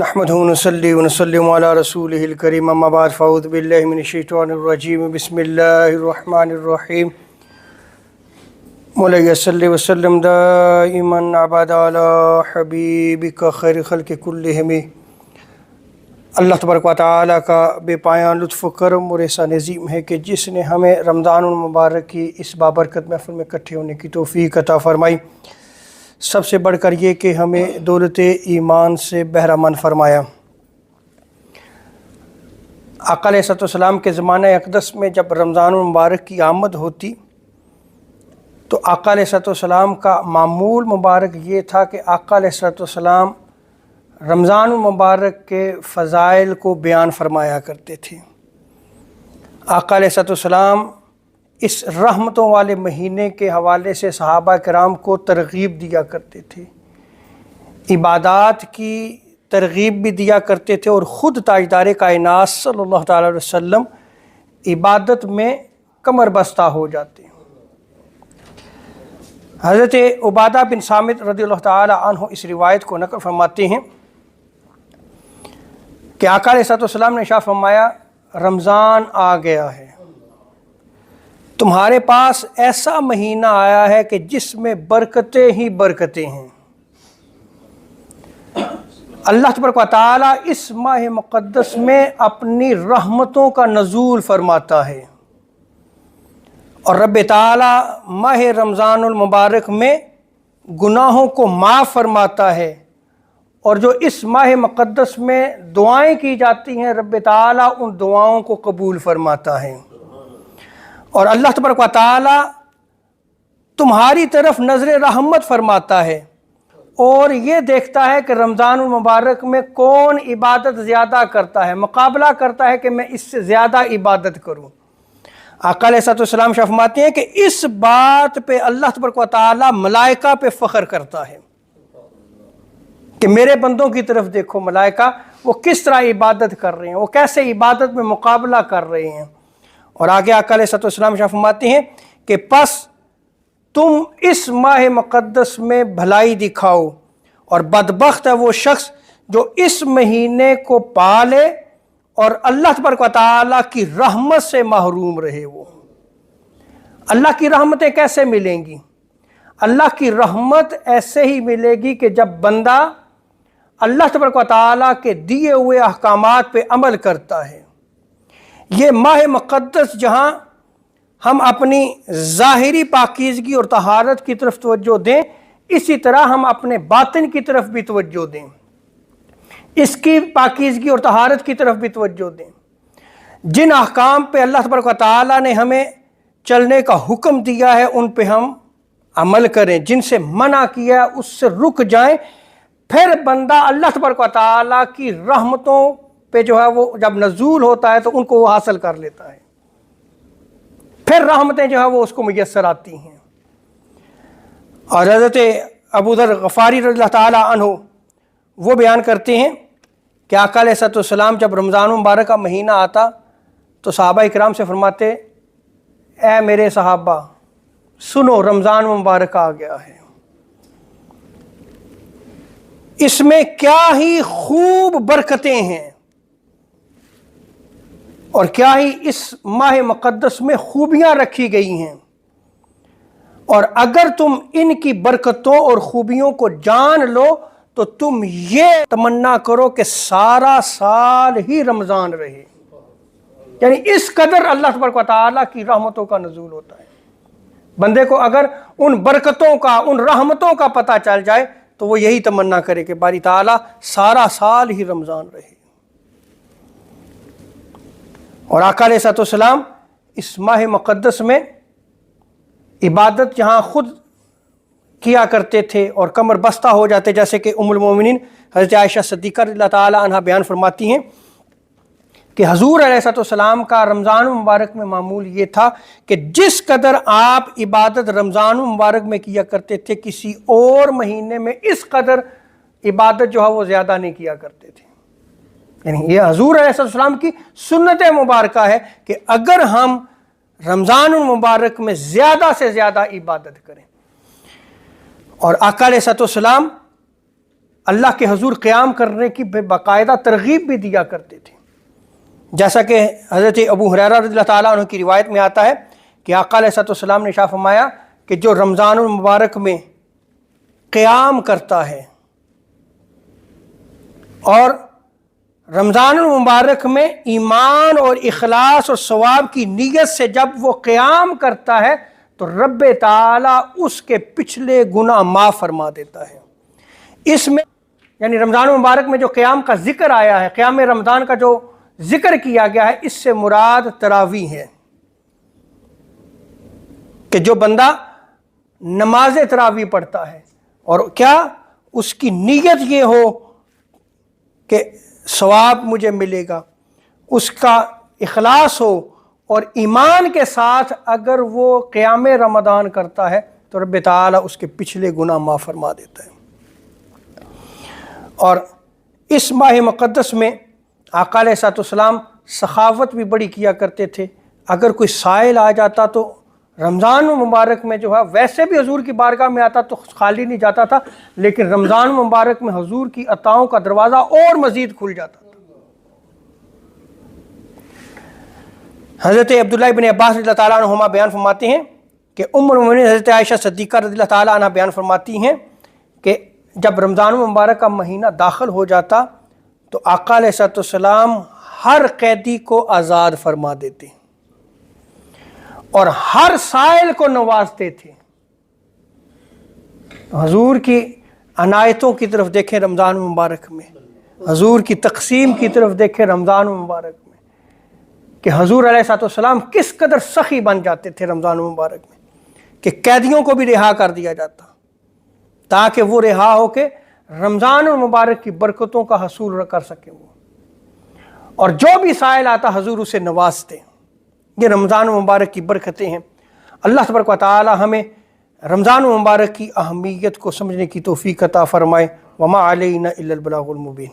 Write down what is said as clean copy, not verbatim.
نحمده ونصلي ونسلم على رسوله الكريم اما بعد فاعوذ بالله من الشيطان الرجيم بسم الله الرحمن الرحيم مولاي صل وسلم دائما ابدا على حبيبك خير خلق كلهم۔ اللہ تبارک و تعالیٰ کا بے پایان لطف و کرم اور احسان عظیم ہے کہ جس نے ہمیں رمضان المبارک کی اس بابرکت محفل میں اکٹھے ہونے کی توفیق عطا فرمائی، سب سے بڑھ کر یہ کہ ہمیں دولت ایمان سے بہرہ مند فرمایا۔ آقا علیہ السلام کے زمانہ اقدس میں جب رمضان المبارک کی آمد ہوتی تو آقا علیہ السلام کا معمول مبارک یہ تھا کہ آقا علیہ السلام رمضان المبارک کے فضائل کو بیان فرمایا کرتے تھے۔ آقا علیہ السلام اس رحمتوں والے مہینے کے حوالے سے صحابہ کرام کو ترغیب دیا کرتے تھے، عبادات کی ترغیب بھی دیا کرتے تھے، اور خود تاجدار کائنات صلی اللہ تعالیٰ علیہ وسلم عبادت میں کمر بستہ ہو جاتے ہیں۔ حضرت عبادہ بن صامت رضی اللہ تعالیٰ عنہ اس روایت کو نقل فرماتے ہیں کہ آقا علیہ السلام نے ارشاد فرمایا، رمضان آ گیا ہے، تمہارے پاس ایسا مہینہ آیا ہے کہ جس میں برکتیں ہی برکتیں ہیں۔ اللہ تبارک و تعالیٰ اس ماہ مقدس میں اپنی رحمتوں کا نزول فرماتا ہے، اور رب تعالیٰ ماہ رمضان المبارک میں گناہوں کو معاف فرماتا ہے، اور جو اس ماہ مقدس میں دعائیں کی جاتی ہیں رب تعالیٰ ان دعاؤں کو قبول فرماتا ہے، اور اللہ تبارک و تعالیٰ تمہاری طرف نظر رحمت فرماتا ہے، اور یہ دیکھتا ہے کہ رمضان المبارک میں کون عبادت زیادہ کرتا ہے، مقابلہ کرتا ہے کہ میں اس سے زیادہ عبادت کروں۔ آقا علیہ السلام فرماتے ہیں کہ اس بات پہ اللہ تبارک و تعالیٰ ملائکہ پہ فخر کرتا ہے کہ میرے بندوں کی طرف دیکھو، ملائکہ وہ کس طرح عبادت کر رہے ہیں، وہ کیسے عبادت میں مقابلہ کر رہے ہیں۔ اور آگے آقا علیہ السلام فرماتے ہیں کہ پس تم اس ماہ مقدس میں بھلائی دکھاؤ، اور بدبخت ہے وہ شخص جو اس مہینے کو پالے اور اللہ تبارک و تعالیٰ کی رحمت سے محروم رہے۔ وہ اللہ کی رحمتیں کیسے ملیں گی؟ اللہ کی رحمت ایسے ہی ملے گی کہ جب بندہ اللہ تبارک و تعالیٰ کے دیے ہوئے احکامات پہ عمل کرتا ہے۔ یہ ماہ مقدس جہاں ہم اپنی ظاہری پاکیزگی اور طہارت کی طرف توجہ دیں، اسی طرح ہم اپنے باطن کی طرف بھی توجہ دیں، اس کی پاکیزگی اور طہارت کی طرف بھی توجہ دیں۔ جن احکام پہ اللہ تبارک و تعالیٰ نے ہمیں چلنے کا حکم دیا ہے ان پہ ہم عمل کریں، جن سے منع کیا ہے اس سے رک جائیں، پھر بندہ اللہ تبارک و تعالیٰ کی رحمتوں پہ جو ہے وہ جب نزول ہوتا ہے تو ان کو وہ حاصل کر لیتا ہے، پھر رحمتیں جو ہے وہ اس کو میسر آتی ہیں۔ اور حضرت ابو ذر غفاری رضی اللہ تعالیٰ عنہ وہ بیان کرتے ہیں کہ آقا علیہ السلام جب رمضان مبارک کا مہینہ آتا تو صحابہ اکرام سے فرماتے، اے میرے صحابہ سنو، رمضان مبارک آ گیا ہے، اس میں کیا ہی خوب برکتیں ہیں، اور کیا ہی اس ماہ مقدس میں خوبیاں رکھی گئی ہیں، اور اگر تم ان کی برکتوں اور خوبیوں کو جان لو تو تم یہ تمنا کرو کہ سارا سال ہی رمضان رہے۔ یعنی اس قدر اللہ تبارک و تعالیٰ کی رحمتوں کا نزول ہوتا ہے۔ بندے کو اگر ان برکتوں کا، ان رحمتوں کا پتہ چل جائے تو وہ یہی تمنا کرے کہ باری تعالیٰ سارا سال ہی رمضان رہے۔ اور آقا علیہ السلام اس ماہ مقدس میں عبادت جہاں خود کیا کرتے تھے اور کمر بستہ ہو جاتے، جیسے کہ ام المومنین حضرت عائشہ صدیقہ رضی اللہ تعالیٰ عنہ بیان فرماتی ہیں کہ حضور علیہ السلام کا رمضان مبارک میں معمول یہ تھا کہ جس قدر آپ عبادت رمضان مبارک میں کیا کرتے تھے کسی اور مہینے میں اس قدر عبادت جو ہے وہ زیادہ نہیں کیا کرتے تھے۔ یعنی یہ حضور علیہ السلام کی سنت مبارکہ ہے کہ اگر ہم رمضان المبارک میں زیادہ سے زیادہ عبادت کریں۔ اور آقا علیہ السلام اللہ کے حضور قیام کرنے کی باقاعدہ ترغیب بھی دیا کرتے تھے، جیسا کہ حضرت ابو ہریرہ رضی اللہ تعالیٰ عنہ کی روایت میں آتا ہے کہ آقا علیہ السلام نے ارشاد فرمایا کہ جو رمضان المبارک میں قیام کرتا ہے اور رمضان المبارک میں ایمان اور اخلاص اور ثواب کی نیت سے جب وہ قیام کرتا ہے تو رب تعالیٰ اس کے پچھلے گناہ معاف فرما دیتا ہے۔ اس میں یعنی رمضان المبارک میں جو قیام کا ذکر آیا ہے، قیام رمضان کا جو ذکر کیا گیا ہے، اس سے مراد تراویح ہے کہ جو بندہ نماز تراویح پڑھتا ہے اور کیا اس کی نیت یہ ہو کہ ثواب مجھے ملے گا، اس کا اخلاص ہو اور ایمان کے ساتھ اگر وہ قیام رمضان کرتا ہے تو رب تعالیٰ اس کے پچھلے گناہ معاف فرما دیتا ہے۔ اور اس ماہ مقدس میں آقا علیہ السلام سخاوت بھی بڑی کیا کرتے تھے۔ اگر کوئی سائل آ جاتا تو رمضان مبارک میں جو ہے ویسے بھی حضور کی بارگاہ میں آتا تو خالی نہیں جاتا تھا، لیکن رمضان مبارک میں حضور کی عطاؤں کا دروازہ اور مزید کھل جاتا تھا۔ حضرت عبداللہ ابن عباس رضی اللہ تعالیٰ عنہما بیان فرماتے ہیں کہ ام المؤمنین حضرت عائشہ صدیقہ رضی اللہ تعالیٰ عنہ بیان فرماتی ہیں کہ جب رمضان مبارک کا مہینہ داخل ہو جاتا تو آقا علیہ السلام ہر قیدی کو آزاد فرما دیتے اور ہر سائل کو نوازتے تھے۔ حضور کی عنایتوں کی طرف دیکھیں رمضان مبارک میں، حضور کی تقسیم کی طرف دیکھیں رمضان مبارک میں، کہ حضور علیہ السلام کس قدر سخی بن جاتے تھے رمضان مبارک میں کہ قیدیوں کو بھی رہا کر دیا جاتا تاکہ وہ رہا ہو کے رمضان المبارک کی برکتوں کا حصول کر سکیں وہ، اور جو بھی سائل آتا حضور اسے نوازتے۔ یہ رمضان مبارک کی برکتیں ہیں۔ اللہ تبارک و تعالی ہمیں رمضان مبارک کی اہمیت کو سمجھنے کی توفیق عطا فرمائے۔ وما علینا الا البلاغ المبین۔